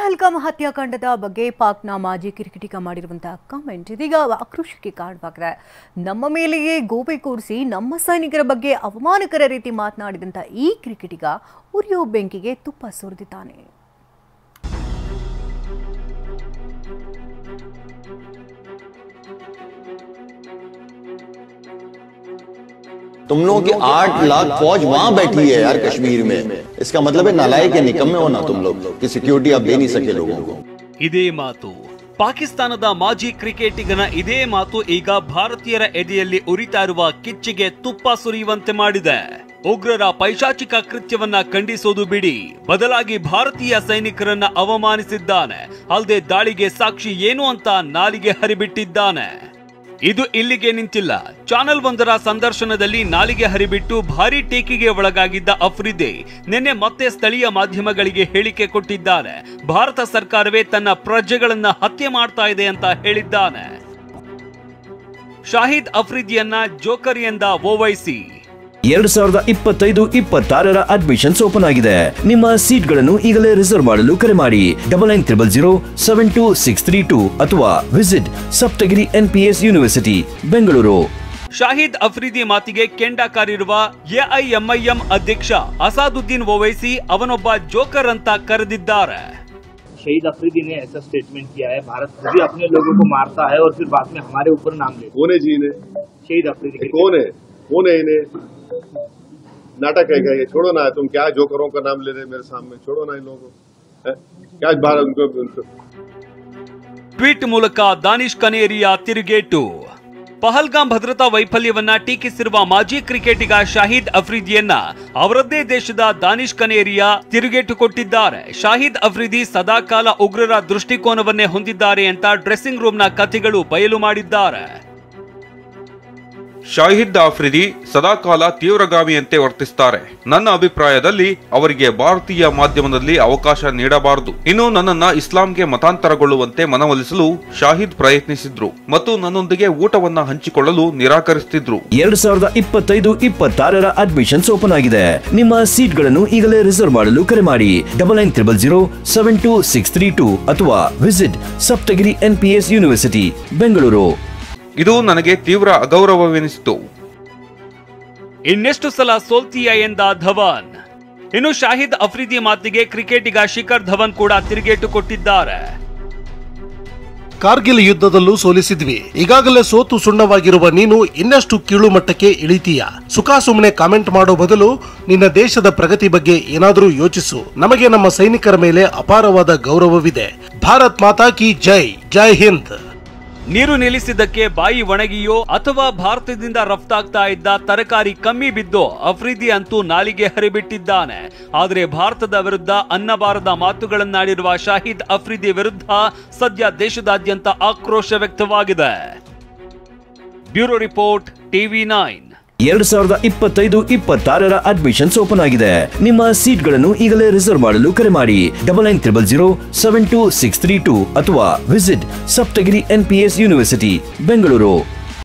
ಪಹಲ್ಗಾಮ್ ಹತ್ಯಾಕಾಂಡದ ಬಗ್ಗೆ ಪಾಕ್ನ ಮಾಜಿ ಕ್ರಿಕೆಟಿಗ ಮಾಡಿರುವಂತಹ ಕಾಮೆಂಟ್ ಇದೀಗ ಆಕ್ರೋಶಕ್ಕೆ ಕಾರಣವಾಗಿದೆ. ನಮ್ಮ ಮೇಲೆಯೇ ಗೋಬೆ ಕೂರಿಸಿ ನಮ್ಮ ಸೈನಿಕರ ಬಗ್ಗೆ ಅವಮಾನಕರ ರೀತಿ ಮಾತನಾಡಿದಂತ ಈ ಕ್ರಿಕೆಟಿಗ ಉರಿಯೋ ಬೆಂಕಿಗೆ ತುಪ್ಪ ಸುರಿದಿದ್ದಾನೆ. तुम लोगों की 8 लाख फौज वहां बैठी है यार कश्मीर में. इसका मतलब है नालायक के निकम्मे हो ना तुम लोग कि सिक्योरिटी आप दे नहीं सके लोगों को. ಇದೇ ಮಾತು ಪಾಕಿಸ್ತಾನದ ಮಾಜಿ ಕ್ರಿಕೆಟಿಗನ ಇದೇ ಮಾತು ಈಗ ಭಾರತೀಯರ ಎದೆಯಲ್ಲಿ ಉರಿತಾ ಇರುವ ಕಿಚ್ಚಿಗೆ ತುಪ್ಪ ಸುರಿಯುವಂತೆ ಮಾಡಿದೆ. ಉಗ್ರರ ಪೈಶಾಚಿಕ ಕೃತ್ಯವನ್ನ ಖಂಡಿಸೋದು ಬಿಡಿ, ಬದಲಾಗಿ ಭಾರತೀಯ ಸೈನಿಕರನ್ನ ಅವಮಾನಿಸಿದ್ದಾನೆ. ಅಲ್ಲದೆ ದಾಳಿಗೆ ಸಾಕ್ಷಿ ಏನು ಅಂತ ನಾಲಿಗೆ ಹರಿಬಿಟ್ಟಿದ್ದಾನೆ. ಇದು ಇಲ್ಲಿಗೆ ನಿಂತಿಲ್ಲ. ಚಾನೆಲ್ 1ರ ಸಂದರ್ಶನದಲ್ಲಿ ನಾಲಿಗೆ ಹರಿಬಿಟ್ಟು ಭಾರಿ ಟೀಕೆಗೆ ಒಳಗಾಗಿದ್ದ ಅಫ್ರಿದಿ ನಿನ್ನೆ ಮತ್ತೆ ಸ್ಥಳೀಯ ಮಾಧ್ಯಮಗಳಿಗೆ ಹೇಳಿಕೆ ಕೊಟ್ಟಿದ್ದಾರೆ. ಭಾರತ ಸರ್ಕಾರವೇ ತನ್ನ ಪ್ರಜೆಗಳನ್ನ ಹತ್ಯೆ ಮಾಡ್ತಾ ಇದೆ ಅಂತ ಹೇಳಿದ್ದಾನೆ. ಶಾಹಿದ್ ಅಫ್ರಿದಿಯನ್ನ ಜೋಕರ್ ಎಂದ ಓವೈಸಿ. 2025-26 ಅಡ್ಮಿಷನ್ಸ್ ಓಪನ್ ಆಗಿದೆ. ನಿಮ್ಮ ಸೀಟ್ಗಳನ್ನು ಈಗಲೇ ರಿಸರ್ವ್ ಮಾಡಲು ಕರೆ ಮಾಡಿ 9900072632 ಅಥವಾ visit Saptagiri NPS university Bengaluru. Shahid Afridi ಮಾತಿಗೆ ಕೆಂಡ ಕಾರಿರುವ AIMIM ಅಧ್ಯಕ್ಷ ಅಸಾದುದ್ದೀನ್ ಓವೈಸಿ ಅವನೊಬ್ಬ ಜೋಕರ್ ಅಂತ ಕರೆದಿದ್ದಾರೆ. शहीद अफरीदी ने ऐसा स्टेटमेंट किया है, भारत खुद ही अपने लोगों को मारता है और फिर बाद में हमारे ऊपर नाम लेता है. कौन है जी ने? शहीद अफरीदी. कौन है इन्हें? नाटक है क्या ये? छोड़ो ना, तुम क्या जोकरों का नाम ले रहे मेरे सामने? छोड़ो ना इन लोगों को. क्या भारत उनको ಟ್ವೀಟ್ ಮೂಲಕ ದಾನಿಶ್ ಕನೇರಿಯ ತಿರುಗೇಟು. ಪಹಲ್ಗಾಮ್ ಭದ್ರತಾ ವೈಫಲ್ಯವನ್ನ ಟೀಕಿಸಿರುವ ಮಾಜಿ ಕ್ರಿಕೆಟಿಗ ಶಾಹಿದ್ ಅಫ್ರಿದಿಯನ್ನ ಅವರದ್ದೇ ದೇಶದ ದಾನಿಶ್ ಕನೇರಿಯಾ ತಿರುಗೇಟು ಕೊಟ್ಟಿದ್ದಾರೆ. ಶಾಹಿದ್ ಅಫ್ರಿದಿ ಸದಾಕಾಲ ಉಗ್ರರ ದೃಷ್ಟಿಕೋನವನ್ನೇ ಹೊಂದಿದ್ದಾರೆ ಅಂತ ಡ್ರೆಸ್ಸಿಂಗ್ ರೂಮ್ನ ಕಥೆಗಳು ಬಯಲು ಮಾಡಿದ್ದಾರೆ. ಶಾಹಿದ್ ಅಫ್ರಿದಿ ಸದಾಕಾಲ ತೀವ್ರಗಾಮಿಯಂತೆ ವರ್ತಿಸುತ್ತಾರೆ. ನನ್ನ ಅಭಿಪ್ರಾಯದಲ್ಲಿ ಅವರಿಗೆ ಭಾರತೀಯ ಮಾಧ್ಯಮದಲ್ಲಿ ಅವಕಾಶ ನೀಡಬಾರದು. ಇನ್ನು ನನ್ನನ್ನ ಇಸ್ಲಾಂಗೆ ಮತಾಂತರಗೊಳ್ಳುವಂತೆ ಮನವೊಲಿಸಲು ಶಾಹಿದ್ ಪ್ರಯತ್ನಿಸಿದ್ರು ಮತ್ತು ನನ್ನೊಂದಿಗೆ ಊಟವನ್ನ ಹಂಚಿಕೊಳ್ಳಲು ನಿರಾಕರಿಸುತ್ತಿದ್ರು. 2025-26 ಅಡ್ಮಿಷನ್ಸ್ ಓಪನ್ ಆಗಿದೆ. ನಿಮ್ಮ ಸೀಟ್ಗಳನ್ನು ಈಗಲೇ ರಿಸರ್ವ್ ಮಾಡಲು ಕರೆ ಮಾಡಿ 9900072632 ಅಥವಾ visit Saptagiri NPS university Bengaluru. ಇದು ನನಗೆ ತೀವ್ರ ಅಗೌರವವೆನಿಸಿತು. ಇನ್ನೆಷ್ಟು ಸಲ ಸೋಲ್ತೀಯ ಎಂದ ಧವನ್. ಇನ್ನು ಶಾಹಿದ್ ಅಫ್ರಿದಿ ಮಾತಿಗೆ ಕ್ರಿಕೆಟಿಗ ಶಿಖರ್ ಧವನ್ ಕೂಡ ತಿರುಗೇಟು ಕೊಟ್ಟಿದ್ದಾರೆ. ಕಾರ್ಗಿಲ್ ಯುದ್ಧದಲ್ಲೂ ಸೋಲಿಸಿದ್ವಿ, ಈಗಾಗಲೇ ಸೋತು ಸುಣ್ಣವಾಗಿರುವ ನೀನು ಇನ್ನಷ್ಟು ಕೀಳು ಮಟ್ಟಕ್ಕೆ ಇಳಿತೀಯ. ಸುಖ ಸುಮ್ಮನೆ ಕಾಮೆಂಟ್ ಮಾಡೋ ಬದಲು ನಿನ್ನ ದೇಶದ ಪ್ರಗತಿ ಬಗ್ಗೆ ಏನಾದರೂ ಯೋಚಿಸು. ನಮಗೆ ನಮ್ಮ ಸೈನಿಕರ ಮೇಲೆ ಅಪಾರವಾದ ಗೌರವವಿದೆ. ಭಾರತ್ ಮಾತಾ ಕಿ ಜೈ, ಜೈ ಹಿಂದ್. ನೀರು ನಿಲ್ಲಿಸಿದ್ದಕ್ಕೆ ಬಾಯಿ ಒಣಗಿಯೋ ಅಥವಾ ಭಾರತದಿಂದ ರಫ್ತಾಗ್ತಾ ಇದ್ದ ತರಕಾರಿ ಕಮ್ಮಿ ಬಿದ್ದೋ ಅಫ್ರಿದಿ ಅಂತೂ ನಾಲಿಗೆ ಹರಿಬಿಟ್ಟಿದ್ದಾನೆ. ಆದರೆ ಭಾರತದ ವಿರುದ್ಧ ಅನ್ನಬಾರದ ಮಾತುಗಳನ್ನಾಡಿರುವ ಶಾಹಿದ್ ಅಫ್ರಿದಿ ವಿರುದ್ಧ ಸದ್ಯ ದೇಶದಾದ್ಯಂತ ಆಕ್ರೋಶ ವ್ಯಕ್ತವಾಗಿದೆ. Bureau report TV9. 2025-26 admissions open ಆಗಿದೆ. ನಿಮ್ಮ ಸೀಟ್ಗಳನ್ನು ಈಗಲೇ ರಿಸರ್ವ್ ಮಾಡಲು ಕರೆ ಮಾಡಿ 9900072632 ಅಥವಾ visit Saptagiri NPS university Bengaluru.